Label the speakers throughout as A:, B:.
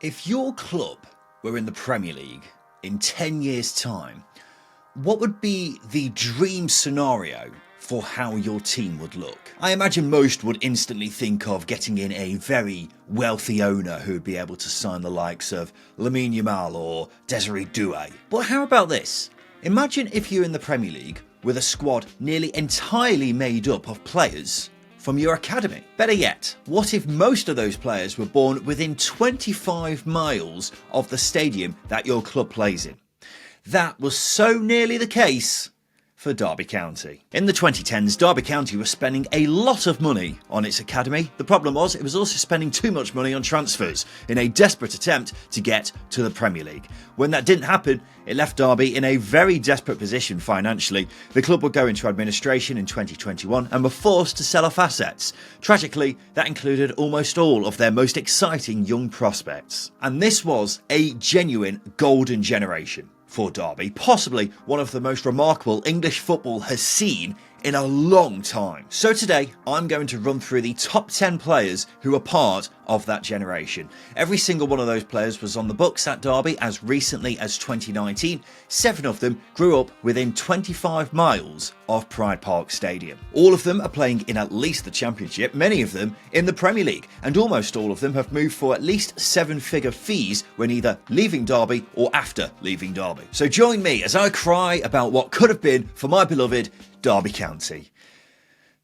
A: If your club were in the Premier League in 10 years' time, what would be the dream scenario for how your team would look? I imagine most would instantly think of getting in a very wealthy owner who would be able to sign the likes of Lamine Yamal or Desiree Doué. But how about this? Imagine if you're in the Premier League with a squad nearly entirely made up of players from your academy. Better yet, what if most of those players were born within 25 miles of the stadium that your club plays in? That was so nearly the case for Derby County. In the 2010s, Derby County was spending a lot of money on its academy. The problem was it was also spending too much money on transfers in a desperate attempt to get to the Premier League. When that didn't happen, it left Derby in a very desperate position financially. The club would go into administration in 2021 and were forced to sell off assets. Tragically, that included almost all of their most exciting young prospects. And this was a genuine golden generation for Derby, possibly one of the most remarkable English football has seen in a long time. So today, I'm going to run through the top 10 players who were part of that generation. Every single one of those players was on the books at Derby as recently as 2019. 7 of them grew up within 25 miles of Pride Park Stadium. All of them are playing in at least the Championship, many of them in the Premier League, and almost all of them have moved for at least 7-figure fees when either leaving Derby or after leaving Derby. So join me as I cry about what could have been for my beloved Derby County.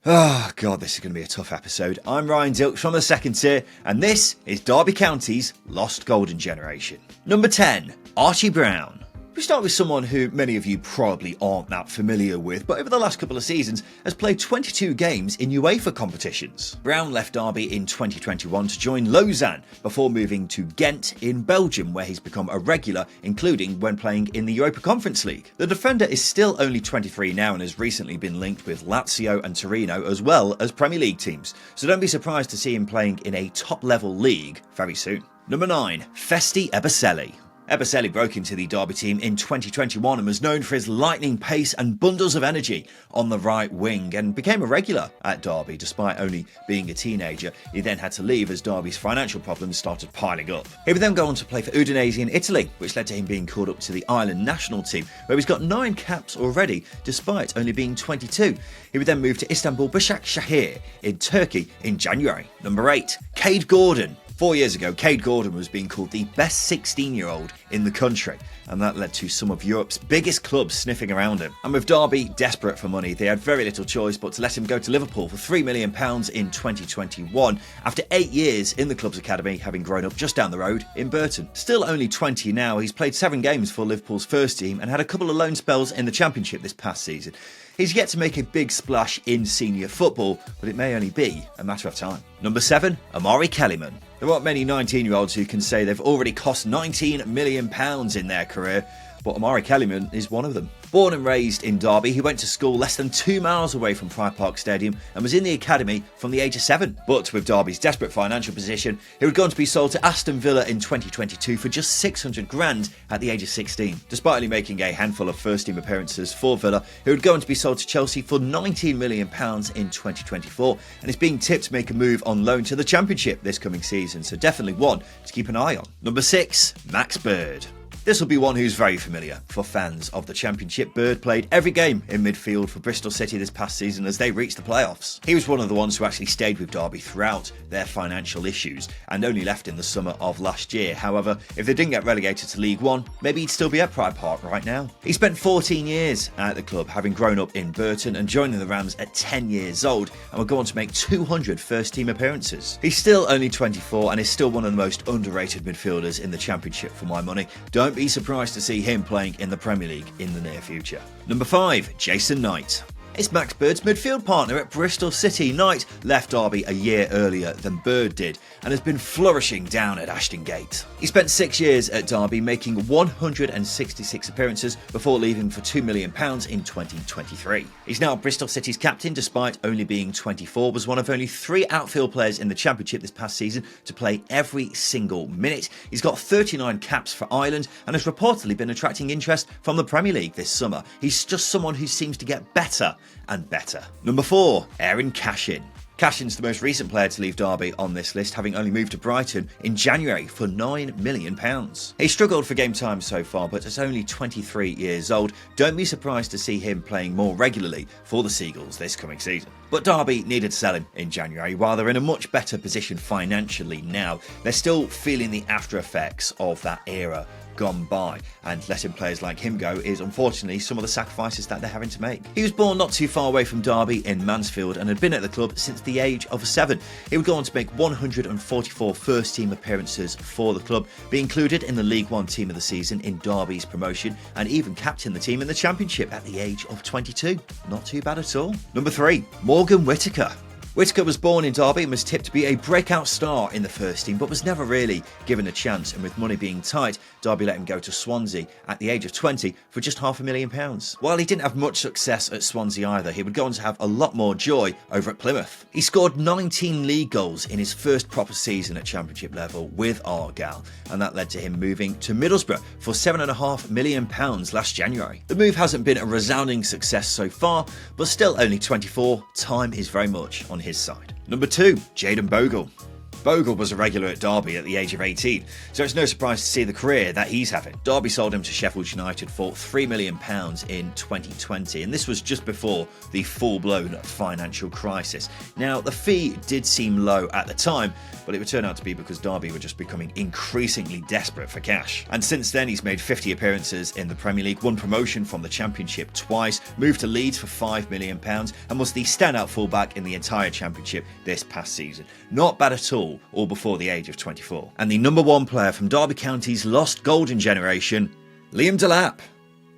A: Oh God, this is going to be a tough episode. I'm Ryan Dilks from the second tier, and this is Derby County's Lost Golden Generation. Number 10, Archie Brown. We start with someone who many of you probably aren't that familiar with, but over the last couple of seasons has played 22 games in UEFA competitions. Brown left Derby in 2021 to join Lausanne before moving to Ghent in Belgium, where he's become a regular, including when playing in the Europa Conference League. The defender is still only 23 now and has recently been linked with Lazio and Torino as well as Premier League teams, so don't be surprised to see him playing in a top-level league very soon. Number 9, Festi Ebosele. Ebosele broke into the Derby team in 2021 and was known for his lightning pace and bundles of energy on the right wing, and became a regular at Derby despite only being a teenager. He then had to leave as Derby's financial problems started piling up. He would then go on to play for Udinese in Italy, which led to him being called up to the Ireland national team, where he's got 9 caps already despite only being 22. He would then move to Istanbul Başakşehir in Turkey in January. Number 8, Kaide Gordon. 4 years ago, Kaide Gordon was being called the best 16-year-old in the country, and that led to some of Europe's biggest clubs sniffing around him. And with Derby desperate for money, they had very little choice but to let him go to Liverpool for £3 million in 2021, after 8 years in the club's academy, having grown up just down the road in Burton. Still only 20 now, he's played 7 games for Liverpool's first team and had a couple of loan spells in the Championship this past season. He's yet to make a big splash in senior football, but it may only be a matter of time. Number 7, Omari Kellyman. There aren't many 19-year-olds who can say they've already cost £19 million in their career, but Omari Kellyman is one of them. Born and raised in Derby, he went to school less than 2 miles away from Pride Park Stadium and was in the academy from the age of 7. But with Derby's desperate financial position, he would go on to be sold to Aston Villa in 2022 for just 600 grand at the age of 16. Despite only making a handful of first-team appearances for Villa, he would go on to be sold to Chelsea for £19 million in 2024 and is being tipped to make a move on loan to the Championship this coming season, so definitely one to keep an eye on. Number 6, Max Bird. This will be one who's very familiar for fans of the Championship. Bird played every game in midfield for Bristol City this past season as they reached the playoffs. He was one of the ones who actually stayed with Derby throughout their financial issues and only left in the summer of last year. However, if they didn't get relegated to League One, maybe he'd still be at Pride Park right now. He spent 14 years at the club, having grown up in Burton and joining the Rams at 10 years old, and would go on to make 200 first-team appearances. He's still only 24 and is still one of the most underrated midfielders in the Championship for my money. Don't be surprised to see him playing in the Premier League in the near future. Number 5, Jason Knight. It's Max Bird's midfield partner at Bristol City. Knight left Derby a year earlier than Bird did and has been flourishing down at Ashton Gate. He spent 6 years at Derby, making 166 appearances before leaving for £2 million in 2023. He's now Bristol City's captain despite only being 24, was one of only 3 outfield players in the Championship this past season to play every single minute. He's got 39 caps for Ireland and has reportedly been attracting interest from the Premier League this summer. He's just someone who seems to get better and better. Number 4, Aaron Cashin. Cashin's the most recent player to leave Derby on this list, having only moved to Brighton in January for £9 million. He struggled for game time so far, but at only 23 years old, don't be surprised to see him playing more regularly for the Seagulls this coming season. But Derby needed to sell him in January. While they're in a much better position financially now, they're still feeling the after effects of that era gone by, and letting players like him go is unfortunately some of the sacrifices that they're having to make. He was born not too far away from Derby in Mansfield and had been at the club since the age of 7. He would go on to make 144 first team appearances for the club, be included in the League One team of the season in Derby's promotion, and even captain the team in the Championship at the age of 22. Not too bad at all. Number 3, Morgan Whittaker. Whittaker was born in Derby and was tipped to be a breakout star in the first team, but was never really given a chance, and with money being tight, Derby let him go to Swansea at the age of 20 for just £500,000. While he didn't have much success at Swansea either, he would go on to have a lot more joy over at Plymouth. He scored 19 league goals in his first proper season at Championship level with Argyle, and that led to him moving to Middlesbrough for £7.5 million last January. The move hasn't been a resounding success so far, but still only 24, time is very much on his side. Number 2, Jayden Bogle. Bogle was a regular at Derby at the age of 18, so it's no surprise to see the career that he's having. Derby sold him to Sheffield United for £3 million in 2020, and this was just before the full-blown financial crisis. Now, the fee did seem low at the time, but it would turn out to be because Derby were just becoming increasingly desperate for cash. And since then, he's made 50 appearances in the Premier League, won promotion from the Championship twice, moved to Leeds for £5 million, and was the standout fullback in the entire Championship this past season. Not bad at all before the age of 24. And the number 1 player from Derby County's lost golden generation, Liam Delap.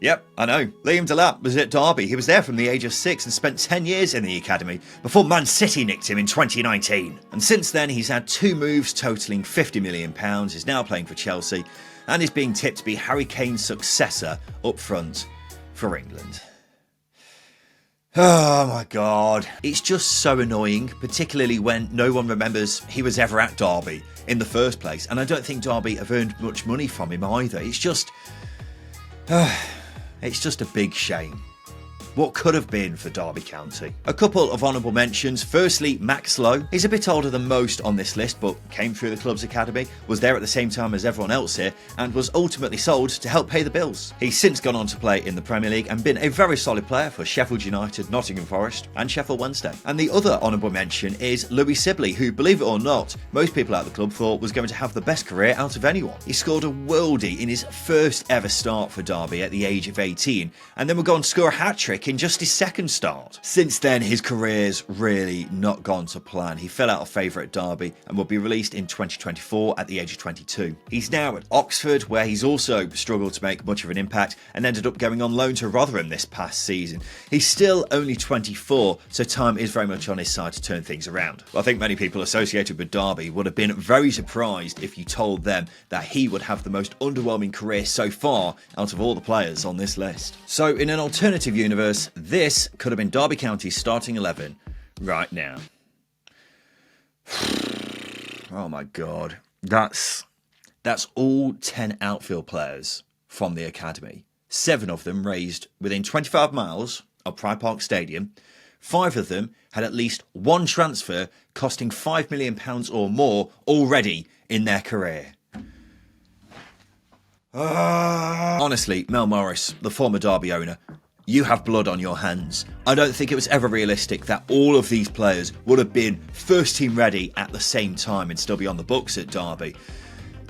A: Yep, I know. Liam Delap was at Derby. He was there from the age of 6 and spent 10 years in the academy before Man City nicked him in 2019. And since then, he's had 2 moves totalling £50 million, is now playing for Chelsea, and is being tipped to be Harry Kane's successor up front for England. Oh my god. It's just so annoying, particularly when no one remembers he was ever at Derby in the first place, and I don't think Derby have earned much money from him either. It's just a big shame. What could have been for Derby County. A couple of honourable mentions. Firstly, Max Lowe. He's a bit older than most on this list, but came through the club's academy, was there at the same time as everyone else here, and was ultimately sold to help pay the bills. He's since gone on to play in the Premier League and been a very solid player for Sheffield United, Nottingham Forest and Sheffield Wednesday. And the other honourable mention is Louis Sibley, who, believe it or not, most people at the club thought was going to have the best career out of anyone. He scored a worldie in his first ever start for Derby at the age of 18, and then would go on to score a hat-trick in just his second start. Since then, his career's really not gone to plan. He fell out of favour at Derby and will be released in 2024 at the age of 22. He's now at Oxford, where he's also struggled to make much of an impact and ended up going on loan to Rotherham this past season. He's still only 24, so time is very much on his side to turn things around. I think many people associated with Derby would have been very surprised if you told them that he would have the most underwhelming career so far out of all the players on this list. So in an alternative universe, this could have been Derby County's starting 11 right now. Oh my god. That's all 10 outfield players from the academy. 7 of them raised within 25 miles of Pride Park Stadium. 5 of them had at least one transfer costing £5 million or more already in their career. Honestly, Mel Morris, the former Derby owner, you have blood on your hands. I don't think it was ever realistic that all of these players would have been first team ready at the same time and still be on the books at Derby.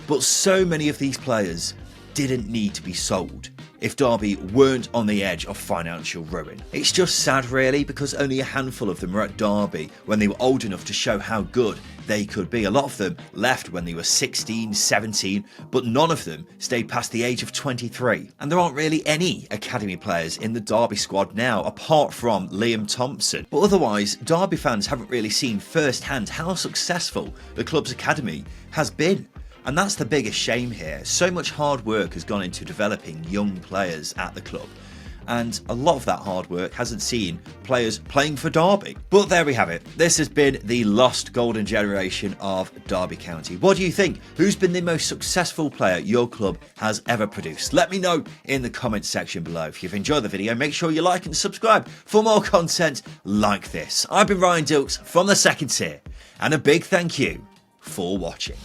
A: But so many of these players didn't need to be sold if Derby weren't on the edge of financial ruin. It's just sad really, because only a handful of them were at Derby when they were old enough to show how good they could be. A lot of them left when they were 16, 17, but none of them stayed past the age of 23. And there aren't really any academy players in the Derby squad now, apart from Liam Thompson. But otherwise, Derby fans haven't really seen firsthand how successful the club's academy has been. And that's the biggest shame here. So much hard work has gone into developing young players at the club, and a lot of that hard work hasn't seen players playing for Derby. But there we have it. This has been the lost golden generation of Derby County. What do you think? Who's been the most successful player your club has ever produced? Let me know in the comments section below. If you've enjoyed the video, make sure you like and subscribe for more content like this. I've been Ryan Dilks from the second tier, and a big thank you for watching.